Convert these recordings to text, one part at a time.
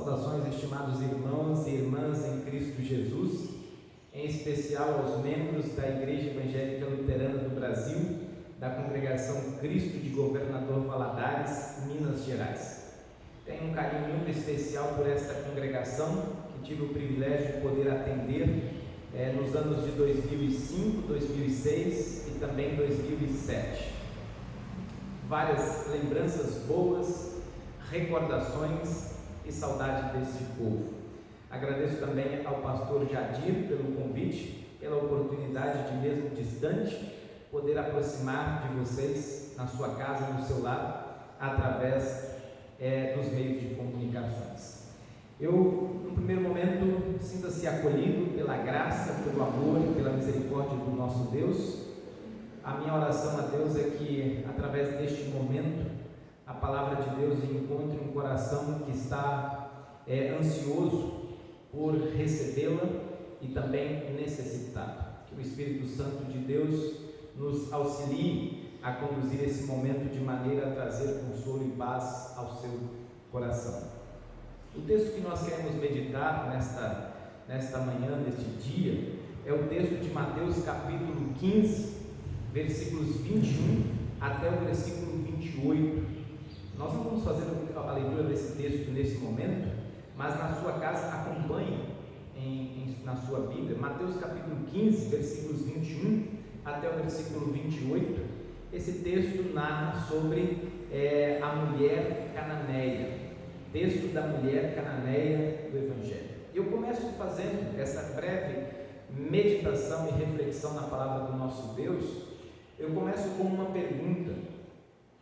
Saudações, estimados irmãos e irmãs em Cristo Jesus, em especial aos membros da Igreja Evangélica Luterana do Brasil, da Congregação Cristo de Governador Valadares, Minas Gerais. Tenho um carinho muito especial por esta congregação, que tive o privilégio de poder atender nos anos de 2005, 2006 e também 2007. Várias lembranças boas, recordações e saudade desse povo. Agradeço também ao pastor Jadir pelo convite, pela oportunidade de, mesmo distante, poder aproximar de vocês na sua casa, no seu lar, através dos meios de comunicações. Eu, no primeiro momento, sinta-se acolhido pela graça, pelo amor e pela misericórdia do nosso Deus. A minha oração a Deus é que, através deste momento, a palavra de Deus encontre um coração que está ansioso por recebê-la e também necessitado. Que o Espírito Santo de Deus nos auxilie a conduzir esse momento de maneira a trazer consolo e paz ao seu coração. O texto que nós queremos meditar nesta manhã, neste dia, é o texto de Mateus capítulo 15, versículos 21 até o versículo 28. Nós não vamos fazer a leitura desse texto nesse momento, mas na sua casa acompanhe na sua Bíblia, Mateus capítulo 15, versículos 21 até o versículo 28. Esse texto narra sobre a mulher cananeia, texto da mulher cananeia do Evangelho. Eu começo fazendo essa breve meditação e reflexão na palavra do nosso Deus. Eu começo com uma pergunta: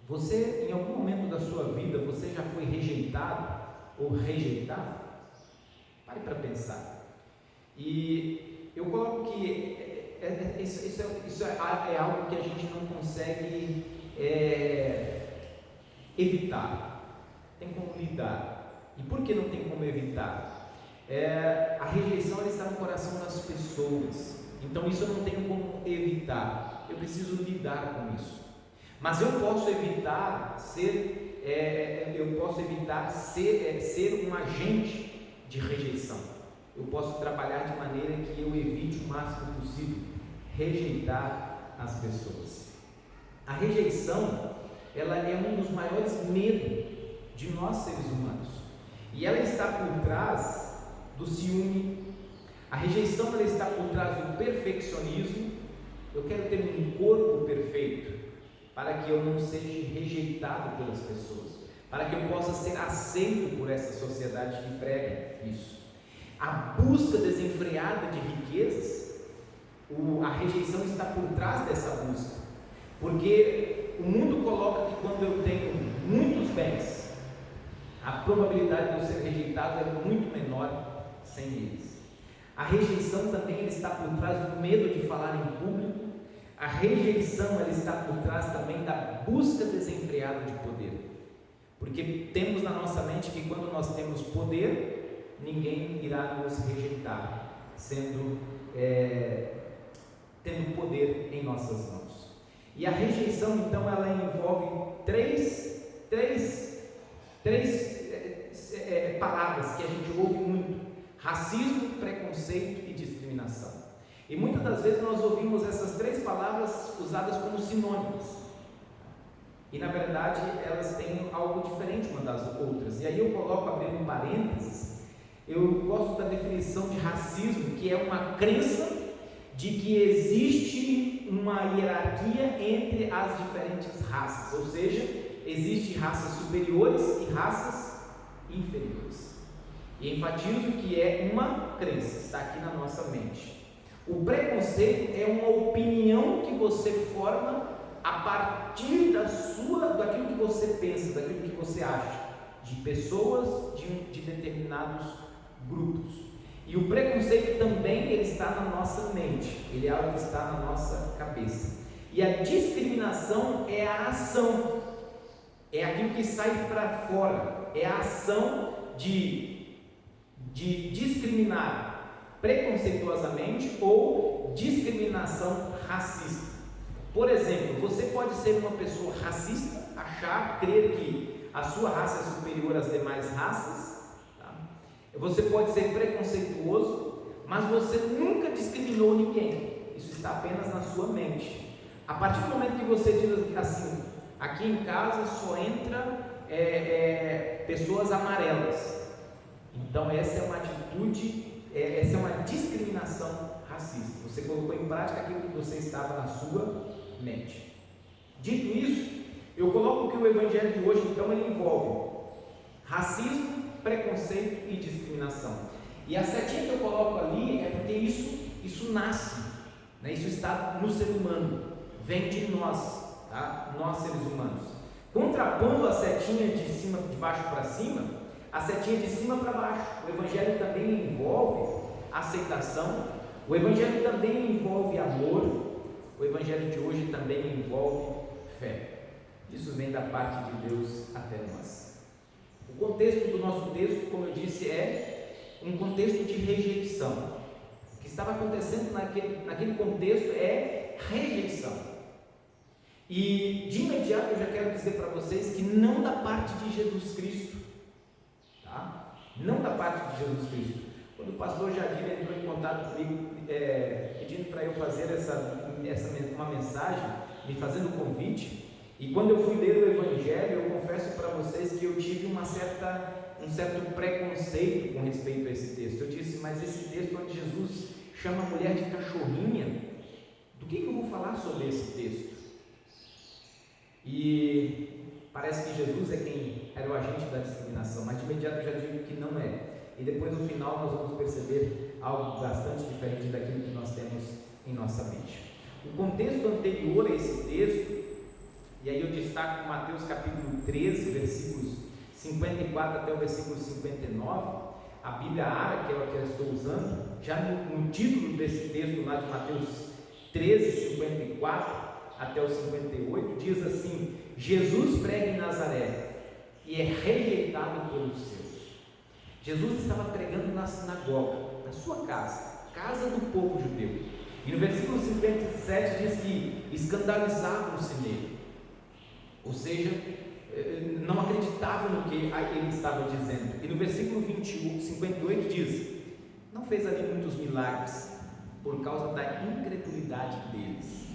você, em algum momento da sua vida, você já foi rejeitado ou rejeitado? Pare para pensar. E eu coloco que isso é algo que a gente não consegue evitar, tem como lidar. E por que não tem como evitar? A rejeição ela está no coração das pessoas, então isso eu não tenho como evitar, eu preciso lidar com isso. Mas eu posso evitar ser um agente de rejeição. Eu posso trabalhar de maneira que eu evite o máximo possível rejeitar as pessoas. A rejeição, ela é um dos maiores medos de nós seres humanos, e ela está por trás do ciúme. A rejeição, ela está por trás do perfeccionismo. Eu quero ter um corpo perfeito para que eu não seja rejeitado pelas pessoas, para que eu possa ser aceito por essa sociedade que prega isso. A busca desenfreada de riquezas, a rejeição está por trás dessa busca, porque o mundo coloca que quando eu tenho muitos bens, a probabilidade de eu ser rejeitado é muito menor sem eles. A rejeição também está por trás do medo de falar em público. A rejeição ela está por trás também da busca desenfreada de poder, porque temos na nossa mente que quando nós temos poder, ninguém irá nos rejeitar, tendo poder em nossas mãos. E a rejeição, então, ela envolve três palavras que a gente ouve muito: racismo, preconceito e discriminação. E muitas das vezes nós ouvimos essas três palavras usadas como sinônimos, e na verdade elas têm algo diferente uma das outras. E aí eu coloco, abrindo um parênteses, eu gosto da definição de racismo, que é uma crença de que existe uma hierarquia entre as diferentes raças, ou seja, existem raças superiores e raças inferiores. E enfatizo que é uma crença, está aqui na nossa mente. O preconceito é uma opinião que você forma a partir daquilo que você pensa, daquilo que você acha, de pessoas, de determinados grupos. E o preconceito também ele está na nossa mente, ele é algo que está na nossa cabeça. E a discriminação é a ação, é aquilo que sai para fora, é a ação de discriminar preconceituosamente ou discriminação racista. Por exemplo, você pode ser uma pessoa racista, crer que a sua raça é superior às demais raças, tá? Você pode ser preconceituoso, mas você nunca discriminou ninguém. Isso está apenas na sua mente. A partir do momento que você diz assim: aqui em casa só entra pessoas amarelas, então essa é uma atitude, essa é uma discriminação racista. Você colocou em prática aquilo que você estava na sua mente. Dito isso, eu coloco que o evangelho de hoje, então, ele envolve racismo, preconceito e discriminação. E a setinha que eu coloco ali é porque isso nasce, né? Isso está no ser humano, vem de nós, tá? Nós seres humanos. Contrapondo a setinha de baixo para cima, a setinha de cima para baixo. O evangelho também envolve aceitação, o evangelho também envolve amor, o evangelho de hoje também envolve fé. Isso vem da parte de Deus até nós. O contexto do nosso texto, como eu disse, é um contexto de rejeição. O que estava acontecendo naquele contexto é rejeição. E de imediato eu já quero dizer para vocês que não da parte de Jesus Cristo, tá? Não da parte de Jesus Cristo. Quando o pastor Jadir entrou em contato comigo, pedindo para eu fazer uma mensagem, me fazendo o convite, e quando eu fui ler o Evangelho, eu confesso para vocês que eu tive um certo preconceito com respeito a esse texto. Eu disse: mas esse texto onde Jesus chama a mulher de cachorrinha, do que eu vou falar sobre esse texto? E parece que Jesus é quem era o agente da discriminação, mas de imediato eu já digo que não é. E depois no final nós vamos perceber algo bastante diferente daquilo que nós temos em nossa mente. O contexto anterior a esse texto, e aí eu destaco Mateus capítulo 13, versículos 54 até o versículo 59, a Bíblia árabe, que é a que eu estou usando, já no título desse texto lá de Mateus 13, 54 até o 58, diz assim: Jesus prega em Nazaré e é rejeitado pelos seus. Jesus estava pregando na sinagoga, na sua casa do povo judeu, e no versículo 57 diz que escandalizavam-se nele, ou seja, não acreditavam no que ele estava dizendo. E no versículo 58 diz: não fez ali muitos milagres por causa da incredulidade deles.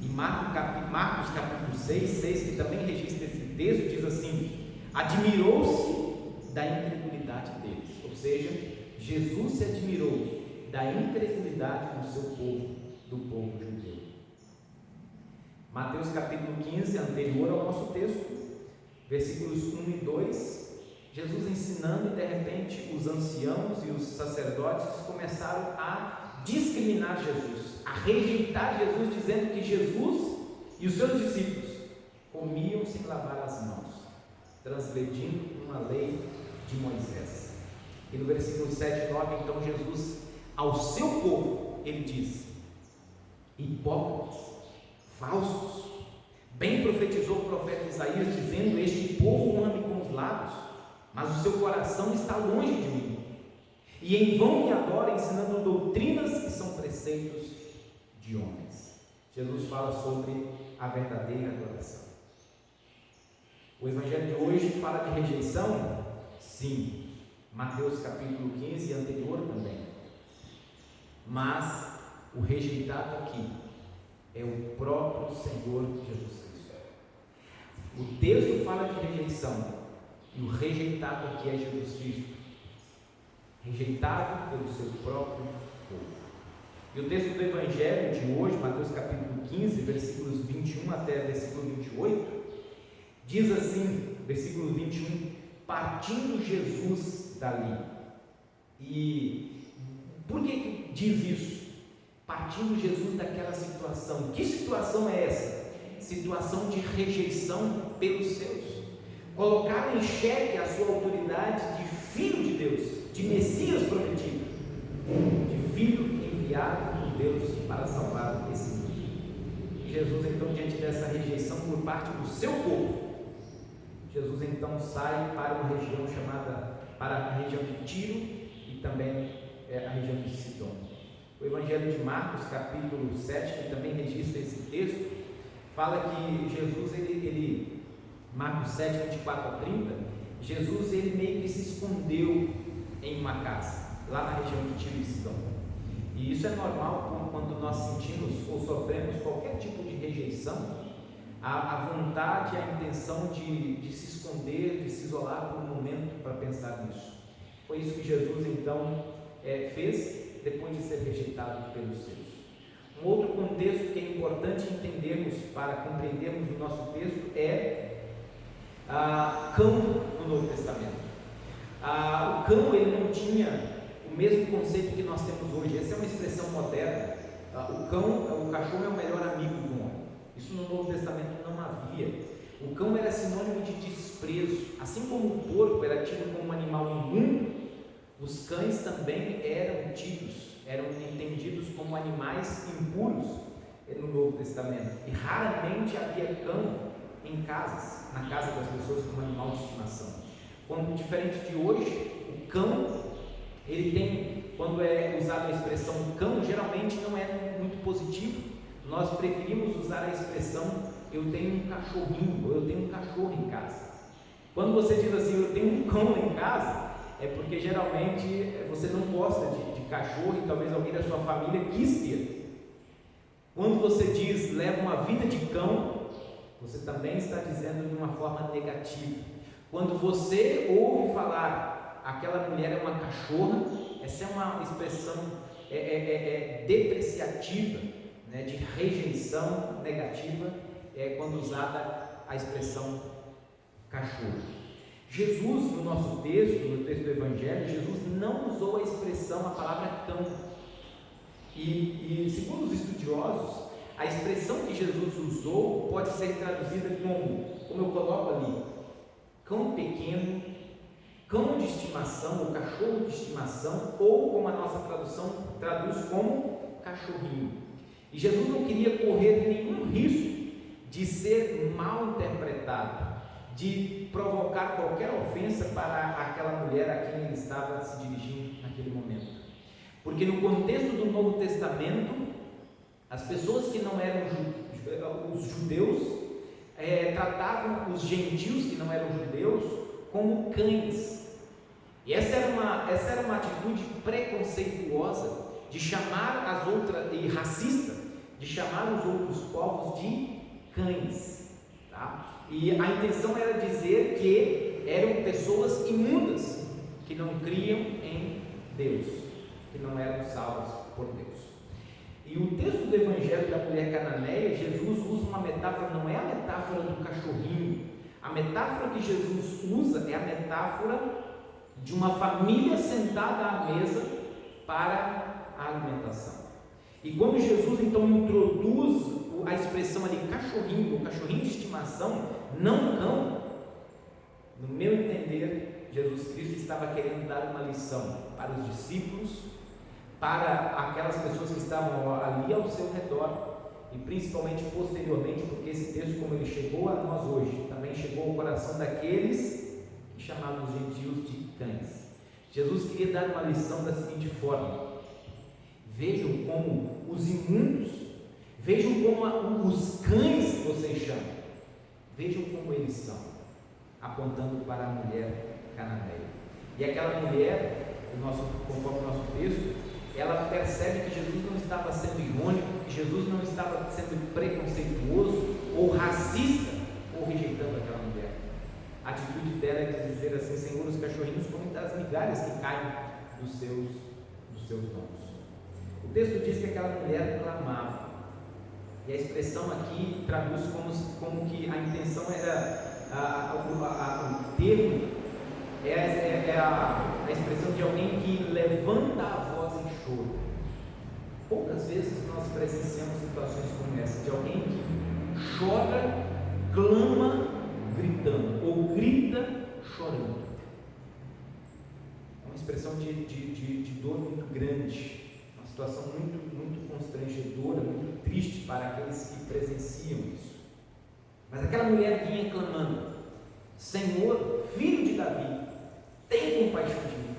E Marcos capítulo 6, que também registra esse texto, diz assim: admirou-se da incredulidade deles. Ou seja, Jesus se admirou da incredulidade do seu povo, do povo judeu. Mateus capítulo 15, anterior ao nosso texto, versículos 1 e 2, Jesus ensinando, e de repente os anciãos e os sacerdotes começaram a discriminar Jesus, a rejeitar Jesus, dizendo que Jesus e os seus discípulos comiam sem lavar as mãos, transgredindo uma lei de Moisés. E no versículo 7 e 9, então Jesus, ao seu povo, ele diz: hipócritas, falsos, bem profetizou o profeta Isaías, dizendo: este povo honra-me com os lábios, mas o seu coração está longe de mim, e em vão me adora, ensinando doutrinas que são preceitos de homens. Jesus fala sobre a verdadeira adoração. O evangelho de hoje fala de rejeição? Sim. Mateus capítulo 15 e anterior também. Mas o rejeitado aqui é o próprio Senhor Jesus Cristo. O texto fala de rejeição, e o rejeitado aqui é Jesus Cristo, rejeitado pelo seu próprio povo. E o texto do evangelho de hoje, Mateus capítulo 15, versículos 21 até versículo 28, diz assim, versículo 21: partindo Jesus dali. E por que diz isso? Partindo Jesus daquela situação. Que situação é essa? Situação de rejeição pelos seus. Colocaram em xeque a sua autoridade de filho de Deus, de Messias prometido, de filho enviado por Deus para salvar esse mundo. E Jesus, então, diante dessa rejeição por parte do seu povo, Jesus então sai para uma região para a região de Tiro e também a região de Sidom. O Evangelho de Marcos, capítulo 7, que também registra esse texto, fala que Jesus, Marcos 7, 24 a 30, Jesus ele meio que se escondeu em uma casa, lá na região de Tiro e Sidom. E isso é normal quando nós sentimos ou sofremos qualquer tipo de rejeição, a vontade, a intenção de se esconder, de se isolar por um momento para pensar nisso. Foi isso que Jesus então fez depois de ser rejeitado pelos seus. Um outro contexto que é importante entendermos para compreendermos o nosso texto é cão no Novo Testamento. O cão ele não tinha o mesmo conceito que nós temos hoje. Essa é uma expressão moderna. O cachorro é o melhor amigo do homem. Isso no Novo Testamento não havia. O cão era sinônimo de desprezo. Assim como o porco era tido como um animal imundo, os cães também eram entendidos como animais impuros no Novo Testamento. E raramente havia cão em casas, na casa das pessoas como animal de estimação. Diferente de hoje, o cão, quando é usada a expressão cão, geralmente não é muito positivo. Nós preferimos usar a expressão eu tenho um cachorrinho, ou eu tenho um cachorro em casa. Quando você diz assim, eu tenho um cão em casa, é porque geralmente você não gosta de cachorro e talvez alguém da sua família quis ter. Quando você diz leva uma vida de cão, você também está dizendo de uma forma negativa. Quando você ouve falar aquela mulher é uma cachorra, essa é uma expressão depreciativa, né, de rejeição negativa, quando usada a expressão cachorro. Jesus, no nosso texto, no texto do Evangelho, Jesus não usou a palavra cão. E segundo os estudiosos, a expressão que Jesus usou pode ser traduzida como eu coloco ali, cão pequeno, cão de estimação, ou cachorro de estimação, ou como a nossa tradução traduz como cachorrinho. E Jesus não queria correr nenhum risco de ser mal interpretado, de provocar qualquer ofensa para aquela mulher a quem ele estava se dirigindo naquele momento. Porque no contexto do Novo Testamento, as pessoas que não eram os judeus, tratavam os gentios que não eram judeus como cães. E essa era uma atitude preconceituosa de chamar e racista, de chamar os outros povos de cães, tá? E a intenção era dizer que eram pessoas imundas, que não criam em Deus, que não eram salvos por Deus. E o texto do Evangelho da mulher cananeia, Jesus usa uma metáfora, não é a metáfora do cachorrinho. A metáfora que Jesus usa é a metáfora de uma família sentada à mesa para a alimentação. E quando Jesus então introduz a expressão ali cachorrinho, ou cachorrinho de estimação, não cão, no meu entender, Jesus Cristo estava querendo dar uma lição para os discípulos, para aquelas pessoas que estavam ali ao seu redor, e principalmente posteriormente, porque esse texto, como ele chegou a nós hoje, também chegou ao coração daqueles que chamavam os gentios de cães. Jesus queria dar uma lição da seguinte forma: vejam como os imundos, vejam como os cães que vocês chamam, vejam como eles são, apontando para a mulher cananeia. E aquela mulher, conforme o nosso texto, ela percebe que Jesus não estava sendo irônico, que Jesus não estava sendo preconceituoso ou racista, ou rejeitando aquela mulher. A atitude dela é de dizer assim: Senhor, os cachorrinhos comem das migalhas que caem dos seus donos. O texto diz que aquela mulher clamava, e a expressão aqui traduz como que a intenção era, o termo é a expressão de alguém que levanta a voz em choro. Poucas vezes nós presenciamos situações como essa, de alguém que chora, clama gritando, ou grita chorando. É uma expressão de dor muito grande, uma situação muito constrangedora, muito triste para aqueles que presenciam isso. Mas aquela mulher vinha clamando: Senhor, filho de Davi, tem compaixão de mim.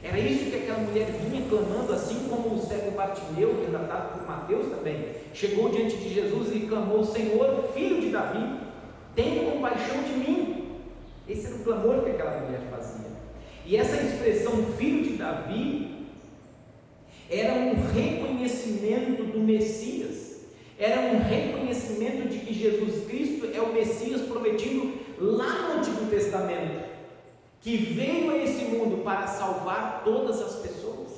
Era isso que aquela mulher vinha clamando, assim como o cego Bartimeu, retratado por Mateus também, chegou diante de Jesus e clamou: Senhor, filho de Davi, tem compaixão de mim. Esse era o clamor que aquela mulher fazia. E essa expressão filho Davi era um reconhecimento do Messias, era um reconhecimento de que Jesus Cristo é o Messias prometido lá no Antigo Testamento, que veio a esse mundo para salvar todas as pessoas.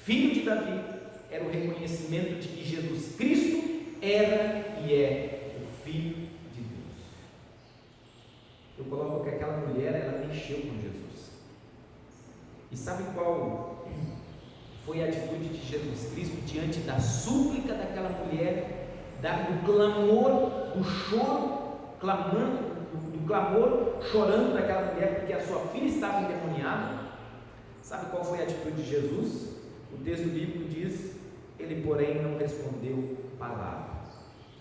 Filho de Davi era o reconhecimento de que Jesus Cristo era e é o Filho de Deus. Eu coloco que aquela mulher, ela mexeu com Jesus. E sabe qual foi a atitude de Jesus Cristo diante da súplica daquela mulher, do clamor, do choro, do clamor, chorando daquela mulher, porque a sua filha estava endemoniada? Sabe qual foi a atitude de Jesus? O texto bíblico diz: ele, porém, não respondeu palavra.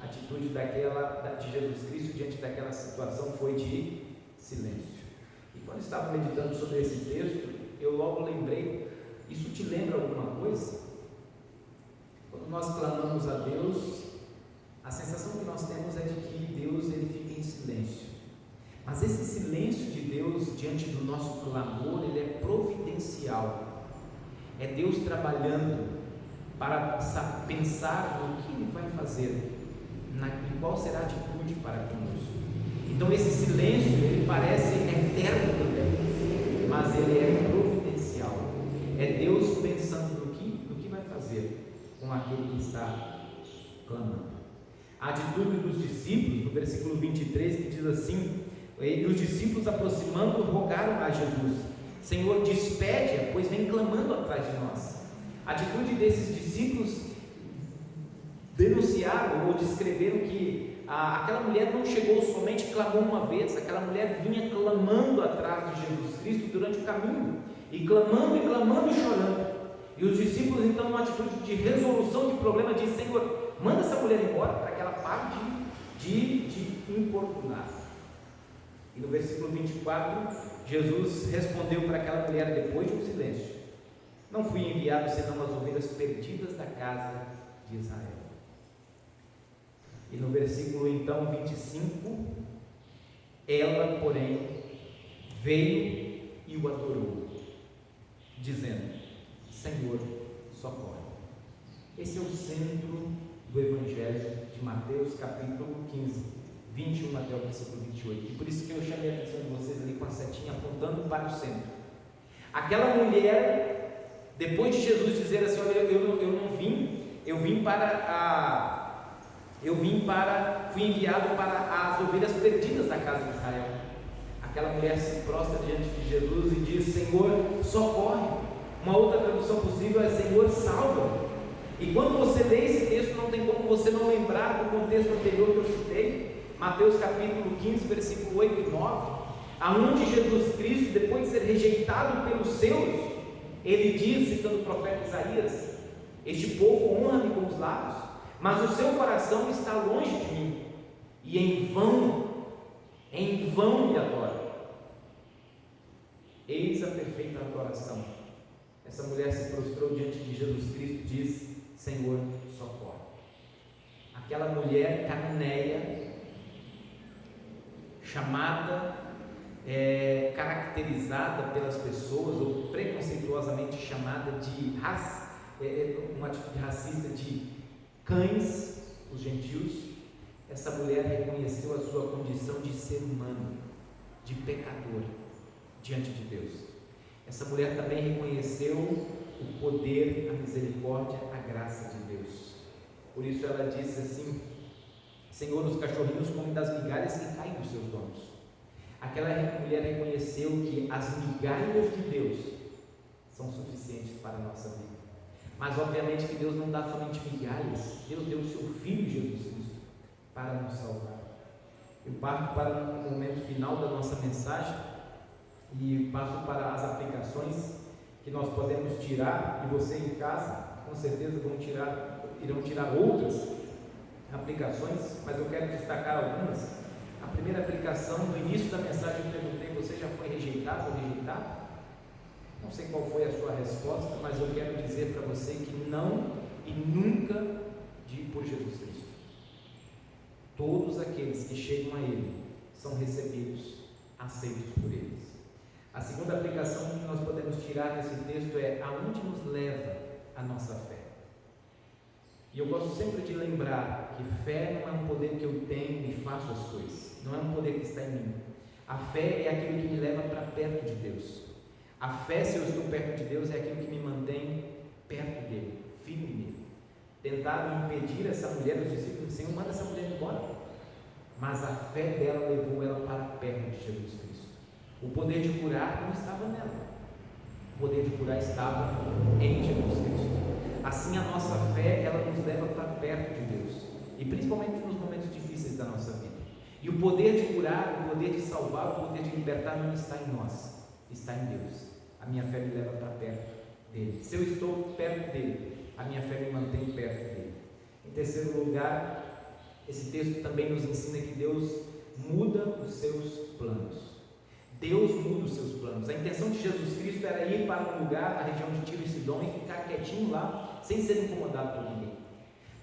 A atitude de Jesus Cristo diante daquela situação foi de silêncio. E quando estava meditando sobre esse texto, eu logo lembrei: isso te lembra alguma coisa? Quando nós clamamos a Deus, a sensação que nós temos é de que Deus ele fica em silêncio. Mas esse silêncio de Deus diante do nosso clamor, ele é providencial. É Deus trabalhando para pensar no que Ele vai fazer, em qual será a atitude para conosco. Então esse silêncio, ele parece eterno também, mas ele é providencial. É Deus pensando no que vai fazer com aquele que está clamando. A atitude dos discípulos, no versículo 23, que diz assim: e os discípulos, aproximando, rogaram a Jesus: Senhor, despede-a, pois vem clamando atrás de nós. A atitude desses discípulos denunciaram ou descreveram que aquela mulher não chegou somente, clamou uma vez. Aquela mulher vinha clamando atrás de Jesus Cristo durante o caminho, e clamando e chorando. E os discípulos, então, numa atitude de resolução de problema, dizem: Senhor, manda essa mulher embora, para que ela pare de importunar. E no versículo 24, Jesus respondeu para aquela mulher depois de um silêncio: não fui enviado senão as ovelhas perdidas da casa de Israel. E no versículo então 25, ela, porém, veio e o adorou, dizendo: Senhor, socorre. Esse é o centro do Evangelho de Mateus, capítulo 15, 21 até o versículo 28. E por isso que eu chamei a atenção de vocês ali com a setinha apontando para o centro. Aquela mulher, depois de Jesus dizer assim: olha, fui enviado para as ovelhas perdidas da casa de Israel. Aquela mulher se prostra diante de Jesus e diz: Senhor, socorre. Uma outra tradução possível é: Senhor, salva. E quando você lê esse texto, não tem como você não lembrar do contexto anterior que eu citei, Mateus capítulo 15, versículo 8 e 9, aonde Jesus Cristo, depois de ser rejeitado pelos seus, ele diz, citando o profeta Isaías: este povo honra-me com os lábios, mas o seu coração está longe de mim, e em vão me adora. Eis a perfeita adoração. Essa mulher se prostrou diante de Jesus Cristo e diz: Senhor, socorre. Aquela mulher cananeia, chamada, caracterizada pelas pessoas, ou preconceituosamente chamada de uma atitude racista, de cães, os gentios. Essa mulher reconheceu a sua condição de ser humano, de pecador diante de Deus. Essa mulher também reconheceu o poder, a misericórdia, a graça de Deus. Por isso ela disse assim: Senhor, os cachorrinhos comem das migalhas que caem dos seus donos. Aquela mulher reconheceu que as migalhas de Deus são suficientes para a nossa vida. Mas obviamente que Deus não dá somente migalhas. Deus deu o seu Filho Jesus Cristo para nos salvar. Eu parto para o momento final da nossa mensagem e passo para as aplicações que nós podemos tirar, e você em casa com certeza irão tirar outras aplicações, mas eu quero destacar algumas. A primeira aplicação: no início da mensagem eu perguntei: você já foi rejeitado ou rejeitado? Não sei qual foi a sua resposta, mas eu quero dizer para você que não e nunca por Jesus Cristo. Todos aqueles que chegam a Ele são recebidos, aceitos por eles. A segunda aplicação que nós podemos tirar mirar nesse texto é aonde nos leva a nossa fé. E eu gosto sempre de lembrar que fé não é um poder que eu tenho e faço as coisas, não é um poder que está em mim. A fé é aquilo que me leva para perto de Deus. A fé, se eu estou perto de Deus, é aquilo que me mantém perto dele, firme nele. Tentaram impedir essa mulher, os discípulos, Senhor, manda essa mulher embora. Mas a fé dela levou ela para perto de Jesus Cristo. O poder de curar não estava nela, o poder de curar estava em Jesus Cristo. Assim a nossa fé, ela nos leva para perto de Deus, e principalmente nos momentos difíceis da nossa vida. E o poder de curar, o poder de salvar, o poder de libertar não está em nós, está em Deus. A minha fé me leva para perto dele. Se eu estou perto dele, a minha fé me mantém perto dele. Em terceiro lugar, esse texto também nos ensina que Deus muda os seus planos. Deus muda os seus planos. A intenção de Jesus Cristo era ir para um lugar na região de Tiro e Sidom e ficar quietinho lá, sem ser incomodado por ninguém.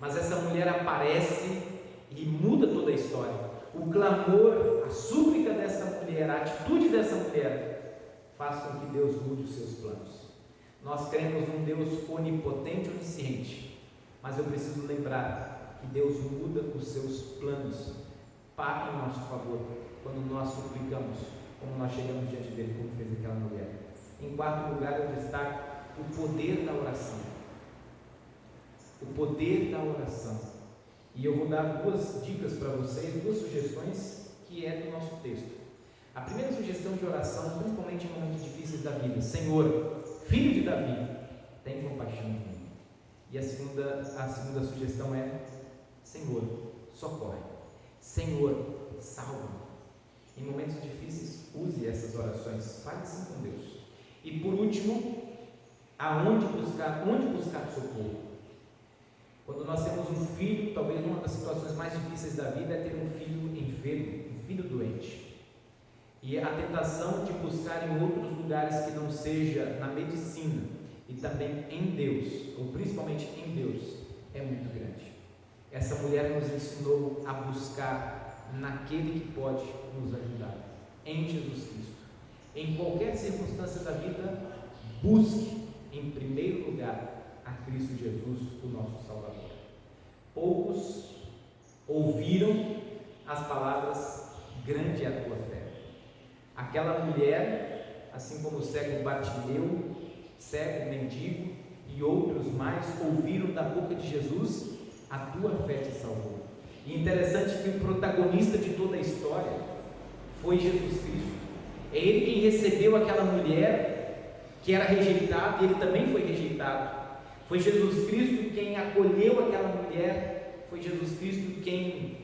Mas essa mulher aparece e muda toda a história. O clamor, a súplica dessa mulher, a atitude dessa mulher faz com que Deus mude os seus planos. Nós cremos num Deus onipotente, onisciente, mas eu preciso lembrar que Deus muda os seus planos para em nosso favor, quando nós suplicamos, como nós chegamos diante dele, como fez aquela mulher. Em quarto lugar, eu destaco o poder da oração. O poder da oração. E eu vou dar duas dicas para vocês, duas sugestões que é do nosso texto. A primeira sugestão de oração, principalmente em momentos difíceis da vida: Senhor, filho de Davi, tem compaixão de mim. E a segunda sugestão é: Senhor, socorre. Senhor, salva. Em momentos difíceis, use essas orações, fale assim com Deus. E por último, onde buscar socorro? Quando nós temos um filho, talvez uma das situações mais difíceis da vida é ter um filho enfermo, um filho doente. E a tentação de buscar em outros lugares que não seja na medicina e também em Deus, ou principalmente em Deus, é muito grande. Essa mulher nos ensinou a buscar naquele que pode nos ajudar, em Jesus Cristo. Em qualquer circunstância da vida, busque em primeiro lugar a Cristo Jesus, o nosso Salvador. Poucos ouviram as palavras: grande é a tua fé. Aquela mulher, assim como o cego Bartimeu, cego, mendigo e outros mais, ouviram da boca de Jesus: a tua fé te salvou. E interessante que o protagonista de toda a história foi Jesus Cristo. É Ele quem recebeu aquela mulher que era rejeitada, e Ele também foi rejeitado. Foi Jesus Cristo quem acolheu aquela mulher, foi Jesus Cristo quem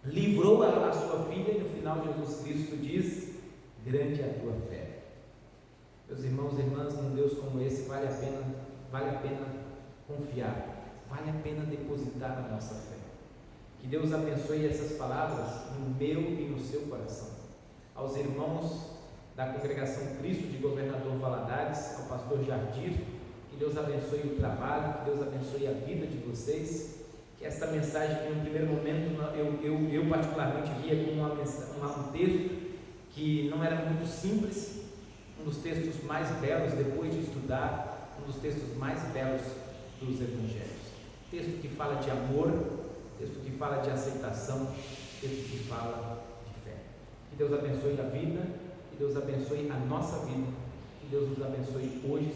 livrou a sua filha, e no final Jesus Cristo diz: grande é a tua fé. Meus irmãos e irmãs, num Deus como esse vale a pena confiar, vale a pena depositar a nossa fé. Que Deus abençoe essas palavras no meu e no seu coração. Aos irmãos da congregação Cristo de Governador Valadares, ao pastor Jardir, que Deus abençoe o trabalho, que Deus abençoe a vida de vocês, que esta mensagem, que no primeiro momento eu particularmente via como um texto que não era muito simples, um dos textos mais belos, depois de estudar, um dos textos mais belos dos evangelhos. Texto que fala de amor, texto que fala de aceitação, texto que fala de fé. Que Deus abençoe a vida, que Deus abençoe a nossa vida, que Deus nos abençoe hoje,